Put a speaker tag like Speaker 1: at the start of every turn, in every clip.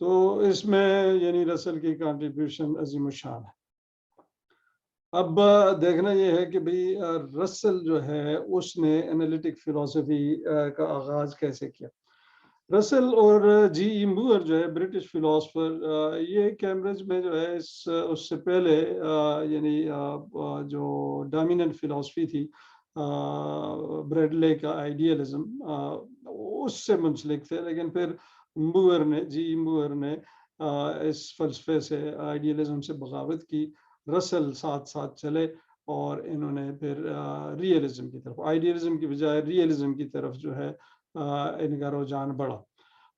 Speaker 1: تو اس میں یعنی رسل کی کنٹریبیوشن عظیم الشان ہے۔ اب دیکھنا یہ ہے کہ بھئی رسل جو ہے اس نے انالیٹک فلسفی کا آغاز کیسے کیا۔ رسل اور جی ای موئر جو ہے برٹش فلاسفر، یہ کیمبرج میں جو ہے اس سے پہلے یعنی جو ڈومیننٹ فلسفی تھی بریڈلے کا آئیڈیالزم، اس سے منسلک تھے، لیکن پھر موئر نے جی ای موئر نے اس فلسفے سے آئیڈیالزم سے بغاوت کی، رسل ساتھ ساتھ چلے اور انہوں نے پھر ریئلزم کی طرف، آئیڈیالزم کی بجائے ریئلزم کی طرف جو ہے ان کا رجحان بڑھا۔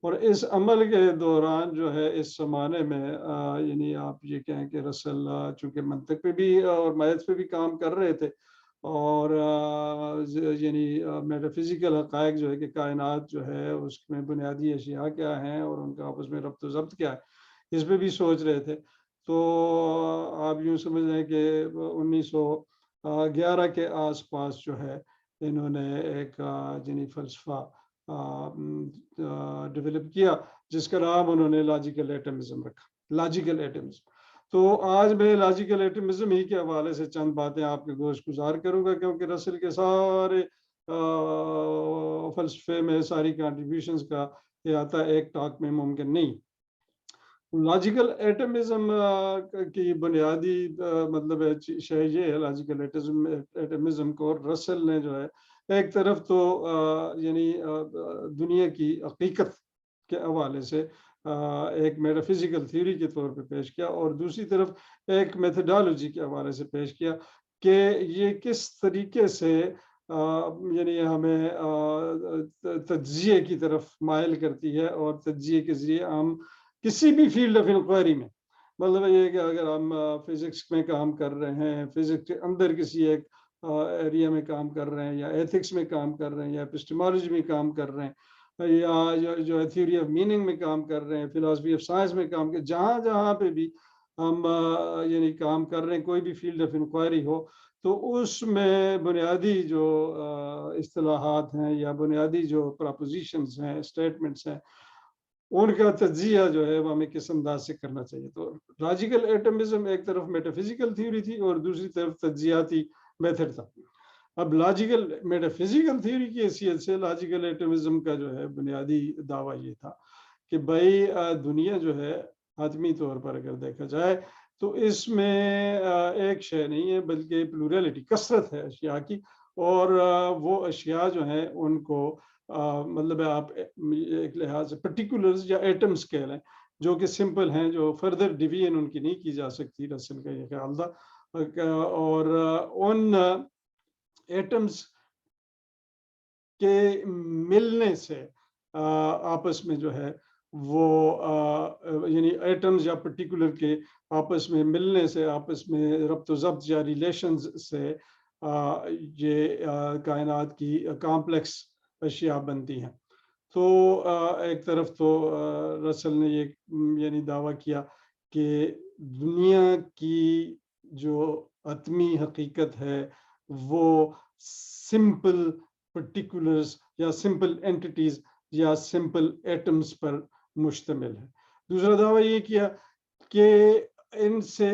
Speaker 1: اور اس عمل کے دوران جو ہے اس زمانے میں یعنی آپ یہ کہیں کہ رسل چونکہ منطق پہ بھی اور میتھ پہ بھی کام کر رہے تھے، اور یعنی میٹا فزیکل حقائق جو ہے کہ کائنات جو ہے اس میں بنیادی اشیاء کیا ہیں اور ان کا آپس میں ربط و ضبط کیا ہے، اس پہ بھی سوچ رہے تھے۔ تو آپ یوں سمجھ لیں کہ 1911 کے آس پاس جو ہے انہوں نے ایک یعنی فلسفہ ڈیولپ کیا جس کا نام انہوں نے لاجیکل ایٹمزم رکھا، لاجیکل ایٹمزم۔ تو آج میں لاجیکل ایٹمزم ہی کے حوالے سے چند باتیں آپ کے گوش گزار کروں گا، کیونکہ رسل کے سارے فلسفے میں ساری کنٹریبیوشنز کا احاطہ ایک ٹاک میں ممکن نہیں۔ لاجیکل ایٹمزم کی بنیادی مطلب شے یہ ہے، لاجیکل ایٹمزم کو رسل نے جو ہے ایک طرف تو یعنی دنیا کی حقیقت کے حوالے سے ایک میٹا فزیکل تھیوری کے طور پہ پیش کیا، اور دوسری طرف ایک میتھڈالوجی کے حوالے سے پیش کیا کہ یہ کس طریقے سے یعنی ہمیں تجزیے کی طرف مائل کرتی ہے، اور تجزیے کے ذریعے ہم کسی بھی فیلڈ آف انکوائری میں، مطلب یہ کہ اگر ہم فزکس میں کام کر رہے ہیں، فزکس کے اندر کسی ایک ایریا میں کام کر رہے ہیں، یا ایتھکس میں کام کر رہے ہیں، یا ایپسٹیمالوجی میں کام کر رہے ہیں، یا جو ہے تھیوری آف میننگ میں کام کر رہے ہیں، فلاسفی آف سائنس میں کام کر، جہاں جہاں پہ بھی ہم یعنی کام کر رہے ہیں، کوئی بھی فیلڈ آف انکوائری ہو، تو اس میں بنیادی جو اصطلاحات ہیں یا بنیادی جو پراپوزیشنز ہیں، اسٹیٹمنٹس ہیں، ان کا تجزیہ جو ہے وہ ہمیں کس انداز سے کرنا چاہیے۔ تو لاجیکل ایٹمزم ایک طرف میٹا فزیکل تھیوری تھی اور دوسری طرف تجزیاتی میتھڈ تھا۔ اب لاجیکل میٹا فزیکل تھیوری کی حیثیت سے لاجیکل ایٹمزم کا جو ہے بنیادی دعویٰ یہ تھا کہ بھائی دنیا جو ہے حتمی طور پر اگر دیکھا جائے تو اس میں ایک شے نہیں ہے بلکہ پلوریلٹی، کثرت ہے اشیاء کی، اور وہ اشیاء جو ہیں ان کو مطلب آپ ایک لحاظ سے پرٹیکولرز یا ایٹمز کہہ لیں جو کہ سمپل ہیں، جو فردر ڈویژن ان کی نہیں کی جا سکتی، رسل کا یہ خیال تھا، اور ان ایٹمز کے ملنے سے آپس میں جو ہے وہ یعنی ایٹمز یا پرٹیکولر کے آپس میں ملنے سے، آپس میں ربط و ضبط یا ریلیشنز سے یہ کائنات کی کامپلیکس اشیاء بنتی ہیں۔ تو ایک طرف تو رسل نے یہ یعنی دعویٰ کیا کہ دنیا کی جو حتمی حقیقت ہے وہ سمپل پرٹیکولرز یا سمپل اینٹیٹیز یا سمپل ایٹمز پر مشتمل ہے۔ دوسرا دعویٰ یہ کیا کہ ان سے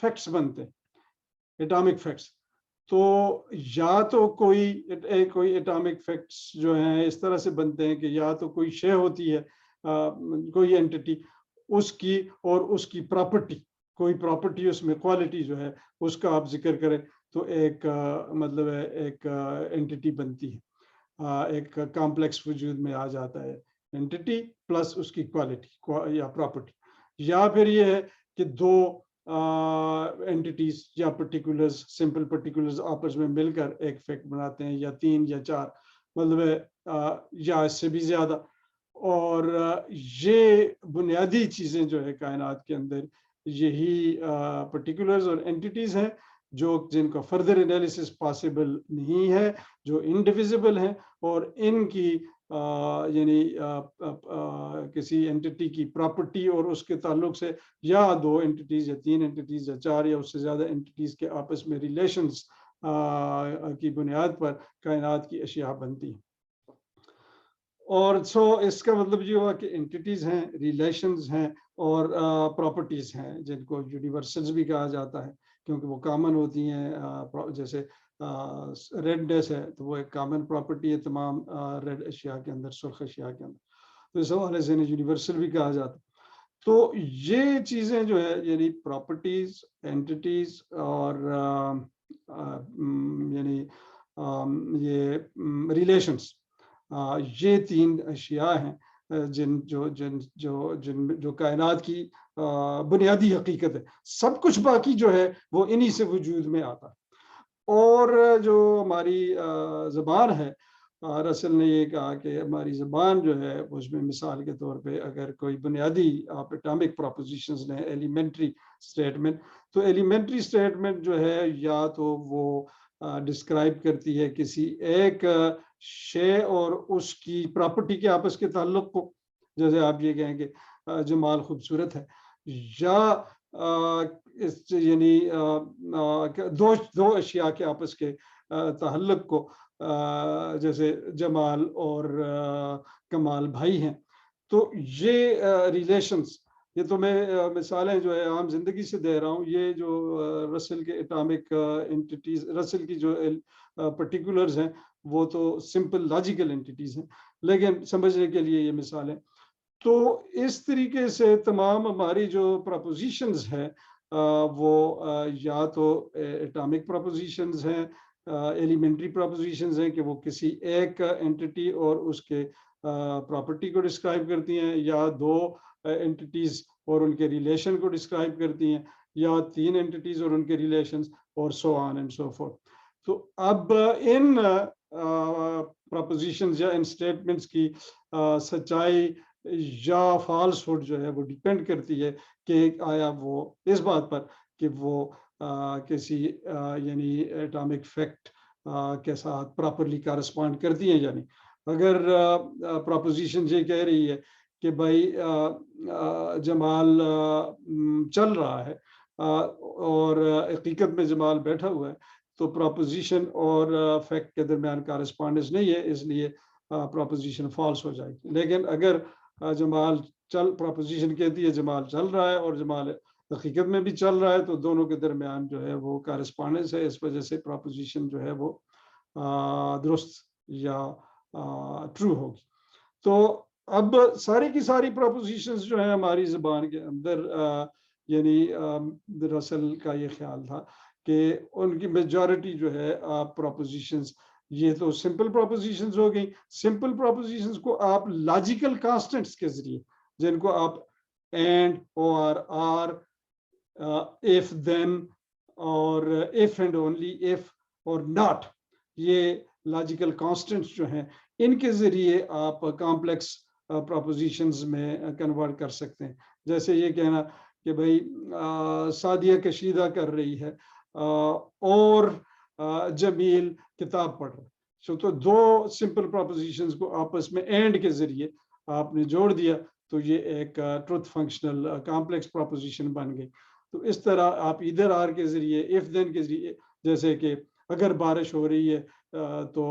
Speaker 1: فیکٹس بنتے ہیں، ایٹامک فیکٹس، تو یا تو کوئی ایٹامک فیکٹس جو ہیں اس طرح سے بنتے ہیں کہ یا تو کوئی شے ہوتی ہے، کوئی اینٹیٹی، اس کی اور اس کی پراپرٹی، کوئی پراپرٹی اس میں کوالٹی جو ہے اس کا آپ ذکر کریں تو ایک مطلب ہے ایک اینٹیٹی بنتی ہے، ایک کامپلیکس وجود میں آ جاتا ہے، اینٹیٹی پلس اس کی کوالٹی یا پراپرٹی، یا پھر یہ ہے کہ دو اینٹیٹیز یا پرٹیکولرز، سمپل پرٹیکولرز آپس میں مل کر ایک فیکٹ بناتے ہیں، یا تین یا چار، مطلب ہے یا اس سے بھی زیادہ۔ اور یہ بنیادی چیزیں جو ہے کائنات کے اندر یہی پرٹیکولرز اور اینٹیٹیز ہیں جن کا فردر انالیسس پاسبل نہیں ہے، جو انڈیویزبل ہیں، اور ان کی یعنی کسی اینٹیٹی کی پراپرٹی اور اس کے تعلق سے یا دو اینٹیٹیز یا تین اینٹیٹیز یا چار یا اس سے زیادہ اینٹیٹیز کے آپس میں ریلیشنز کی بنیاد پر کائنات کی اشیاء بنتی ہیں۔ اور سو اس کا مطلب یہ ہوا کہ انٹیٹیز ہیں، ریلیشنز ہیں اور پراپرٹیز ہیں جن کو یونیورسلز بھی کہا جاتا ہے کیونکہ وہ کامن ہوتی ہیں. جیسے ریڈنیس ہے تو وہ ایک کامن پراپرٹی ہے تمام ریڈ اشیاء کے اندر، سرخ اشیاء کے اندر، تو اس حوالے سے انہیں یونیورسل بھی کہا جاتا ہے. تو یہ چیزیں جو ہے یعنی پراپرٹیز، اینٹیٹیز اور یعنی یہ ریلیشنس، یہ تین اشیاء ہیں جو کائنات کی بنیادی حقیقت ہے. سب کچھ باقی جو ہے وہ انہی سے وجود میں آتا ہے. اور جو ہماری زبان ہے، رسل نے یہ کہا کہ ہماری زبان جو ہے اس میں مثال کے طور پہ اگر کوئی بنیادی آپ اٹامک پروپوزیشنز لیں، ایلیمنٹری اسٹیٹمنٹ، تو ایلیمنٹری اسٹیٹمنٹ جو ہے یا تو وہ ڈسکرائب کرتی ہے کسی ایک شے اور اس کی پراپرٹی کے آپس کے تعلق کو، جیسے آپ یہ کہیں کہ جمال خوبصورت ہے، یا یعنی دو اشیاء کے آپس کے تعلق کو، جیسے جمال اور کمال بھائی ہیں. تو یہ ریلیشنز، یہ تو میں مثالیں جو ہے عام زندگی سے دے رہا ہوں. یہ جو رسل کے اٹامک انٹیٹیز، رسل کی جو پرٹیکولرز ہیں وہ تو سمپل لاجیکل انٹیٹیز ہیں، لیکن سمجھنے کے لیے یہ مثالیں. تو اس طریقے سے تمام ہماری جو پراپوزیشنز ہیں وہ یا تو اٹامک پراپوزیشنز ہیں، ایلیمنٹری پراپوزیشنز ہیں کہ وہ کسی ایک انٹیٹی اور اس کے پراپرٹی کو ڈسکرائب کرتی ہیں، یا دو انٹیٹیز اور ان کے ریلیشن کو ڈسکرائب کرتی ہیں، یا تین انٹیٹیز اور ان کے ریلیشنز، اور سو آن اینڈ سو فورتھ. تو اب ان پراپوزیشنز یا ان سٹیٹمنٹس کی سچائی یا فالس ہوڈ جو ہے وہ ڈیپینڈ کرتی ہے کہ آیا وہ اس بات پر کہ وہ کسی یعنی ایٹامک فیکٹ کے ساتھ پراپرلی کارسپونڈ کرتی ہیں یا نہیں. اگر پراپوزیشن یہ کہہ رہی ہے کہ بھائی جمال چل رہا ہے اور حقیقت میں جمال بیٹھا ہوا ہے، تو پراپوزیشن اور فیکٹ کے درمیان کارسپونڈنس نہیں ہے، اس لیے پراپوزیشن فالس ہو جائے گی. لیکن اگر جمال پراپوزیشن کہتی ہے جمال چل رہا ہے اور جمال حقیقت میں بھی چل رہا ہے، تو دونوں کے درمیان جو ہے وہ کارسپونڈنس ہے. اس وجہ سے پراپوزیشن جو ہے وہ درست یا ٹرو ہوگی. تو اب ساری کی ساری پراپوزیشنز جو ہیں ہماری زبان کے اندر، یعنی رسل کا یہ خیال تھا کہ ان کی میجورٹی جو ہے پراپوزیشنز، یہ تو سمپل پراپوزیشنز ہو گئی. سمپل پراپوزیشنز کو آپ لاجیکل کانسٹنٹس کے ذریعے، جن کو آپ اینڈ، اور آر، if then اور if and only if اور not، یہ لاجیکل کانسٹنٹس جو ہیں ان کے ذریعے آپ کمپلیکس پراپوزیشنز میں کنورٹ کر سکتے ہیں. جیسے یہ کہنا کہ بھائی سعدیہ کشیدہ کر رہی ہے اور جمیل کتاب پڑھ رہا ہے. تو دو سمپل پراپوزیشنز کو آپس میں اینڈ کے ذریعے آپ نے جوڑ دیا تو یہ ایک ٹروتھ فنکشنل کمپلیکس پراپوزیشن بن گئی. تو اس طرح آپ ادھر آر کے ذریعے، if then کے ذریعے، جیسے کہ اگر بارش ہو رہی ہے تو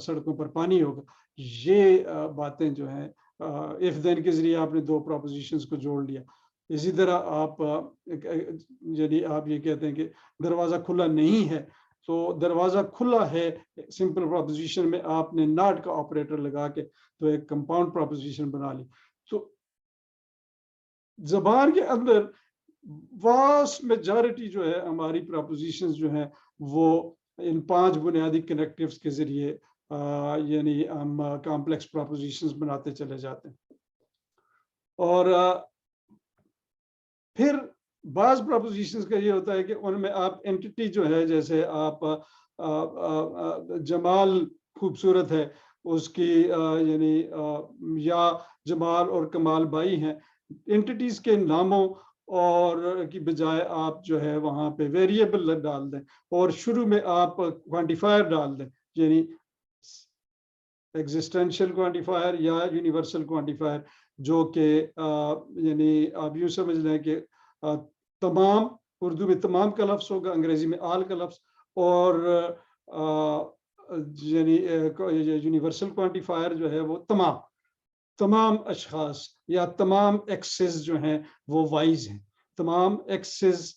Speaker 1: سڑکوں پر پانی ہوگا، یہ باتیں جو ہیں if then کے ذریعے آپ نے دو پراپوزیشنز کو جوڑ لیا. اسی طرح آپ یعنی آپ یہ کہتے ہیں کہ دروازہ کھلا نہیں ہے، تو دروازہ کھلا ہے سمپل پراپوزیشن میں آپ نے ناٹ کا آپریٹر لگا کے تو ایک کمپاؤنڈ پراپوزیشن بنا لی. تو زبان کے اندر واسٹ میجارٹی جو ہے ہماری پراپوزیشنز جو ہیں وہ ان 5 بنیادی کنیکٹیوز کے ذریعے یعنی ہم کمپلیکس پراپوزیشنز بناتے چلے جاتے ہیں. اور پھر بعض پراپوزیشنز کا یہ ہوتا ہے کہ ان میں آپ انٹیٹی جو ہے، جیسے آپ جمال خوبصورت ہے اس کی یعنی یا جمال اور کمال بھائی ہیں، انٹیٹیز کے ناموں اور کی بجائے آپ جو ہے وہاں پہ ویریبل ڈال دیں اور شروع میں آپ کوانٹیفائر ڈال دیں، یعنی ایگزسٹینشیل کوانٹیفائر یا یونیورسل کوانٹیفائر، جو کہ یعنی آپ یوں سمجھ لیں کہ تمام، اردو میں تمام کا لفظ ہوگا، انگریزی میں آل کا لفظ، اور یعنی یونیورسل کوانٹیفائر جو ہے وہ تمام اشخاص یا تمام ایکسز جو ہیں وہ وائز ہیں، تمام ایکسز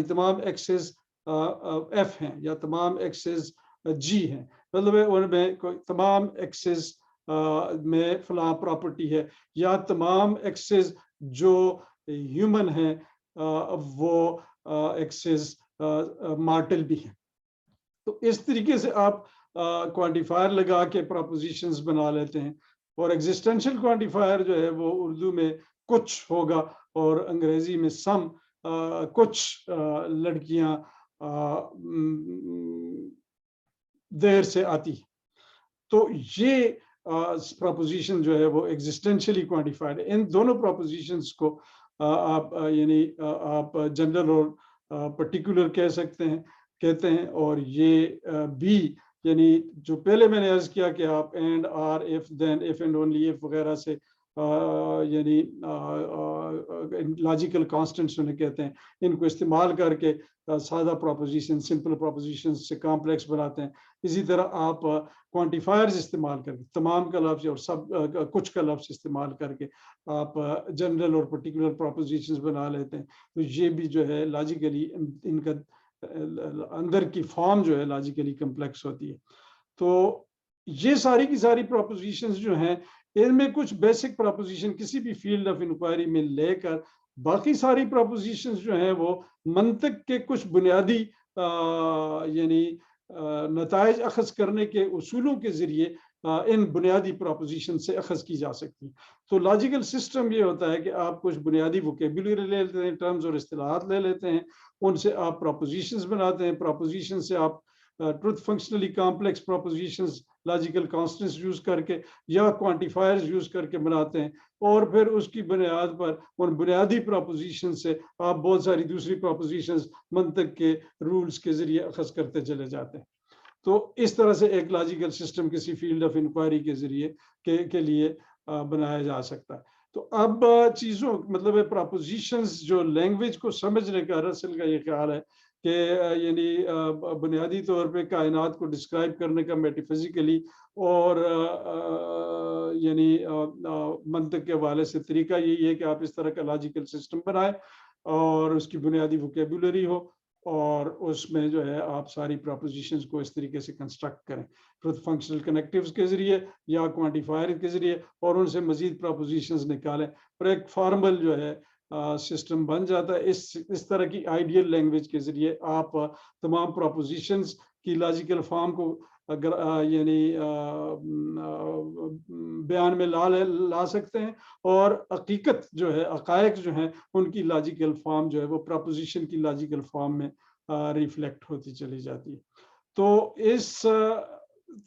Speaker 1: تمام ایکسز ایف ہیں یا تمام ایکسز جی ہیں، مطلب ان میں کوئی تمام ایکسز میں فلاں پراپرٹی ہے، یا تمام ایکسز جو ہیومن ہیں وہ ایکسز مارٹل بھی ہیں۔ تو اس طریقے سے آپ کوانٹیفائر لگا کے پراپوزیشنز بنا لیتے ہیں، اور ایگزسٹینشیل کوانٹیفائر جو ہے وہ اردو میں کچھ ہوگا اور انگریزی میں سم، کچھ لڑکیاں دیر سے آتی ہیں، تو یہ پراپوزیشن جو ہے وہ ایگزسٹینشیلی کوانٹیفائڈ ہے۔ ان دونوں پراپوزیشنز کو آپ یعنی آپ جنرل اور پرٹیکولر کہتے ہیں، اور یہ بھی یعنی جو پہلے میں نے عرض کیا کہ آپ and, or, if, then, if and only if وغیرہ سے یعنی لاجیکل کانسٹنٹس انہیں کہتے ہیں، ان کو استعمال کر کے سادہ پراپوزیشن، سمپل پراپوزیشن سے کامپلیکس بناتے ہیں۔ اسی طرح آپ کوانٹیفائرز استعمال کر کے تمام کا لفظ اور سب کچھ کا لفظ استعمال کر کے آپ جنرل اور پرٹیکولر پراپوزیشنز بنا لیتے ہیں۔ تو یہ بھی جو ہے لاجیکلی ان کا اندر کی فارم جو ہے لاجیکلی کمپلیکس ہوتی ہے۔ تو یہ ساری کی ساری پراپوزیشنز جو ہیں، ان میں کچھ بیسک پراپوزیشن کسی بھی فیلڈ آف انکوائری میں لے کر باقی ساری پراپوزیشنز جو ہیں وہ منطق کے کچھ بنیادی یعنی نتائج اخذ کرنے کے اصولوں کے ذریعے ان بنیادی پراپوزیشن سے اخذ کی جا سکتی ہیں۔ تو لاجیکل سسٹم یہ ہوتا ہے کہ آپ کچھ بنیادی ووکیبولری لے لیتے ہیں، ٹرمز اور اصطلاحات لے لیتے ہیں، ان سے آپ پراپوزیشنز بناتے ہیں، پراپوزیشن سے آپ truth functionally complex propositions logical constants use کر کے یا کوانٹیفائرز یوز کر کے بناتے ہیں، اور پھر اس کی بنیاد پر ان بنیادی پراپوزیشن سے آپ بہت ساری دوسری پراپوزیشنز منطق کے رولز کے ذریعے اخذ کرتے چلے جاتے ہیں۔ تو اس طرح سے ایک لاجیکل سسٹم کسی فیلڈ آف انکوائری کے ذریعے کے لیے بنایا جا سکتا ہے۔ تو اب چیزوں مطلب پراپوزیشنز جو لینگویج کو سمجھنے کا رسل کا یہ خیال ہے کہ یعنی بنیادی طور پہ کائنات کو ڈسکرائب کرنے کا میٹافزیکلی اور یعنی منطق کے حوالے سے طریقہ یہی ہے کہ آپ اس طرح کا لاجیکل سسٹم بنائیں اور اس کی بنیادی ووکیبولری ہو، اور اس میں جو ہے آپ ساری پراپوزیشنز کو اس طریقے سے کنسٹرکٹ کریں ٹروتھ فنکشنل کنیکٹیوز کے ذریعے یا کوانٹیفائر کے ذریعے، اور ان سے مزید پراپوزیشنز نکالیں اور ایک فارمل جو ہے سسٹم بن جاتا ہے۔ اس طرح کی آئیڈیل لینگویج کے ذریعے آپ تمام پراپوزیشنز کی لاجیکل فارم کو اگر یعنی بیان میں لا سکتے ہیں، اور حقیقت جو ہے، حقائق جو ہیں، ان کی لاجیکل فارم جو ہے وہ پراپوزیشن کی لاجیکل فارم میں ریفلیکٹ ہوتی چلی جاتی ہے۔ تو اس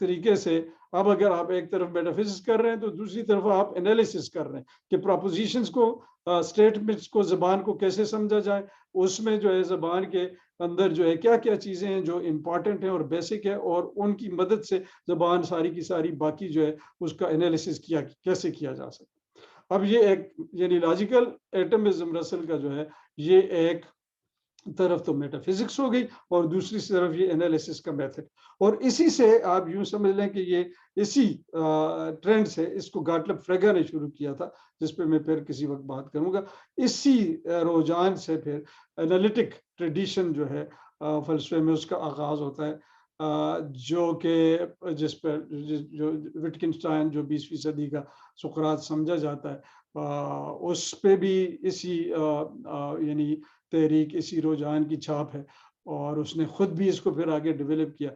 Speaker 1: طریقے سے اب اگر آپ ایک طرف میٹافزکس کر رہے ہیں تو دوسری طرف آپ انالیسس کر رہے ہیں کہ پراپوزیشنز کو، اسٹیٹمنٹس کو، زبان کو کیسے سمجھا جائے، اس میں جو ہے زبان کے اندر جو ہے کیا کیا چیزیں ہیں جو امپورٹنٹ ہیں اور بیسک ہے، اور ان کی مدد سے زبان ساری کی ساری باقی جو ہے اس کا انالیسس کیسے کیا جا سکتا۔ اب یہ ایک یعنی لاجیکل ایٹمزم رسل کا جو ہے یہ ایک طرف تو میٹا فزکس ہو گئی اور دوسری طرف یہ انالیسس کا میتھڈ، اور اسی سے آپ یوں سمجھ لیں کہ یہ اسی ٹرینڈ سے اس کو گاٹلب فریگا نے شروع کیا تھا، جس پہ میں پھر کسی وقت بات کروں گا۔ اسی رجحان سے پھر انالیٹک ٹریڈیشن جو ہے فلسفے میں اس کا آغاز ہوتا ہے، جو کہ جس پر جو وٹکنشٹائن جو 20ویں صدی کا سقراط سمجھا جاتا ہے، اس پہ بھی اسی یعنی تحریک، اسی رجحان کی چھاپ ہے، اور اس نے خود بھی اس کو پھر آگے ڈیولپ کیا۔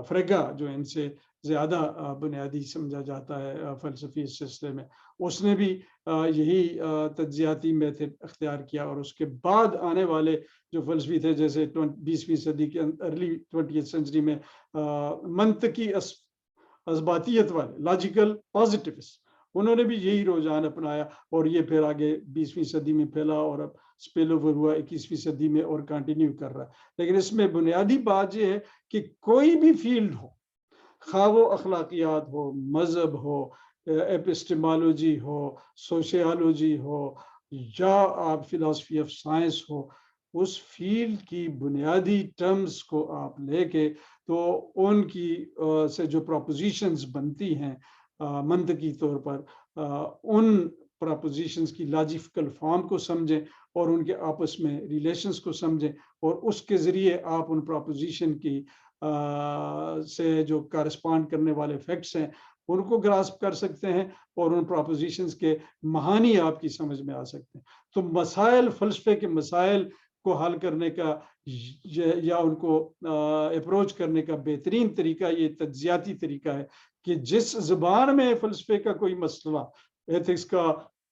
Speaker 1: فریگا جو ان سے زیادہ بنیادی سمجھا جاتا ہے فلسفی اس سلسلے میں، اس نے بھی یہی تجزیاتی میتھڈ اختیار کیا، اور اس کے بعد آنے والے جو فلسفی تھے جیسے 20ویں صدی کے ارلی 20th سینچری میں منطقی اثباتیت والے لاجیکل پازیٹیوسٹ، انہوں نے بھی یہی رجحان اپنایا، اور یہ پھر آگے 20ویں صدی میں پھیلا اور اب سپیل اوور ہوا 21ویں صدی میں اور کنٹینیو کر رہا ہے۔ لیکن اس میں بنیادی بات یہ ہے کہ کوئی بھی فیلڈ ہو، خواہ وہ اخلاقیات ہو، مذہب ہو، ایپسٹیمالوجی ہو، سوشیالوجی ہو، یا آپ فلاسفی آف سائنس ہو، اس فیلڈ کی بنیادی ٹرمز کو آپ لے کے تو ان کی سے جو پروپوزیشنز بنتی ہیں منطقی طور پر ان پروپوزیشنز کی لاجیکل فارم کو سمجھیں اور ان کے آپس میں ریلیشنز کو سمجھیں اور اس کے ذریعے آپ ان پروپوزیشن کی سے جو کارسپونڈ کرنے والے فیکٹس ہیں ان کو گراسپ کر سکتے ہیں اور ان پروپوزیشنز کے معانی آپ کی سمجھ میں آ سکتے ہیں. تو مسائل، فلسفے کے مسائل کو حل کرنے کا یا ان کو اپروچ کرنے کا بہترین طریقہ یہ تجزیاتی طریقہ ہے کہ جس زبان میں فلسفے کا کوئی مسئلہ، ایتھکس کا،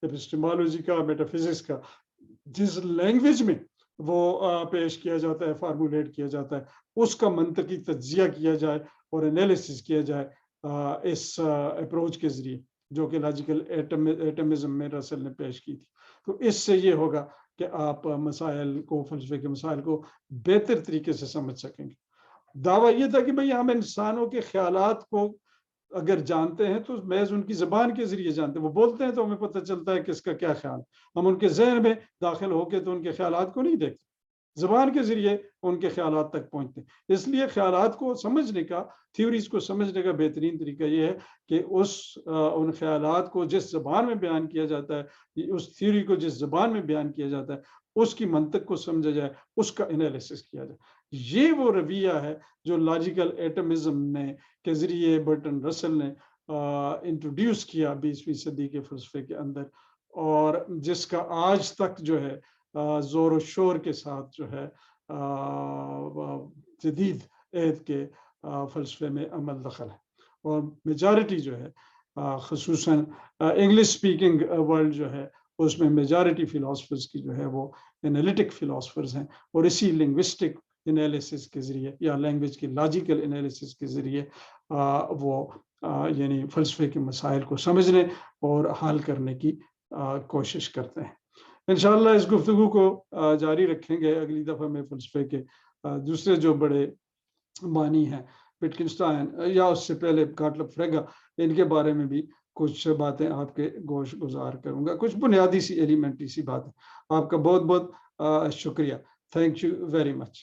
Speaker 1: ایپسٹیمالوجی کا، میٹافزکس کا، جس لینگویج میں وہ پیش کیا جاتا ہے، فارمولیٹ کیا جاتا ہے، اس کا منطقی تجزیہ کیا جائے اور انالیسس کیا جائے اس اپروچ کے ذریعے جو کہ لاجیکل ایٹمزم میں رسل نے پیش کی تھی. تو اس سے یہ ہوگا کہ آپ مسائل کو، فلسفے کے مسائل کو بہتر طریقے سے سمجھ سکیں گے. دعویٰ یہ تھا کہ بھئی ہم انسانوں کے خیالات کو اگر جانتے ہیں تو محض ان کی زبان کے ذریعے جانتے ہیں. وہ بولتے ہیں تو ہمیں پتہ چلتا ہے کہ اس کا کیا خیال. ہم ان کے ذہن میں داخل ہو کے تو ان کے خیالات کو نہیں دیکھتے، زبان کے ذریعے ان کے خیالات تک پہنچتے ہیں. اس لیے خیالات کو سمجھنے کا، تھیوریز کو سمجھنے کا بہترین طریقہ یہ ہے کہ ان خیالات کو جس زبان میں بیان کیا جاتا ہے، اس تھیوری کو جس زبان میں بیان کیا جاتا ہے، اس کی منطق کو سمجھا جائے، اس کا انالیسس کیا جائے. یہ وہ رویہ ہے جو لاجیکل ایٹمزم نے کے ذریعے برٹن رسل نے انٹروڈیوس کیا 20ویں صدی کے فلسفے کے اندر، اور جس کا آج تک جو ہے زور و شور کے ساتھ جو ہے جدید عہد کے فلسفے میں عمل دخل ہے. اور میجارٹی جو ہے خصوصاً انگلش سپیکنگ ورلڈ جو ہے اس میں میجارٹی فلاسفرز کی جو ہے وہ انالیٹک فلاسفرز ہیں، اور اسی لنگوسٹک انالیسس کے ذریعے یا لینگویج کی لاجیکل انالیسس کے ذریعے وہ یعنی فلسفے کے مسائل کو سمجھنے اور حل کرنے کی کوشش کرتے ہیں. انشاءاللہ اس گفتگو کو جاری رکھیں گے. اگلی دفعہ میں فلسفے کے دوسرے جو بڑے بانی ہیں، وٹکنشٹائن یا اس سے پہلے گاٹلب فریگا، ان کے بارے میں بھی کچھ باتیں آپ کے گوش گزار کروں گا، کچھ بنیادی سی ایلیمنٹری سی باتیں. آپ کا بہت بہت شکریہ. Thank you very much.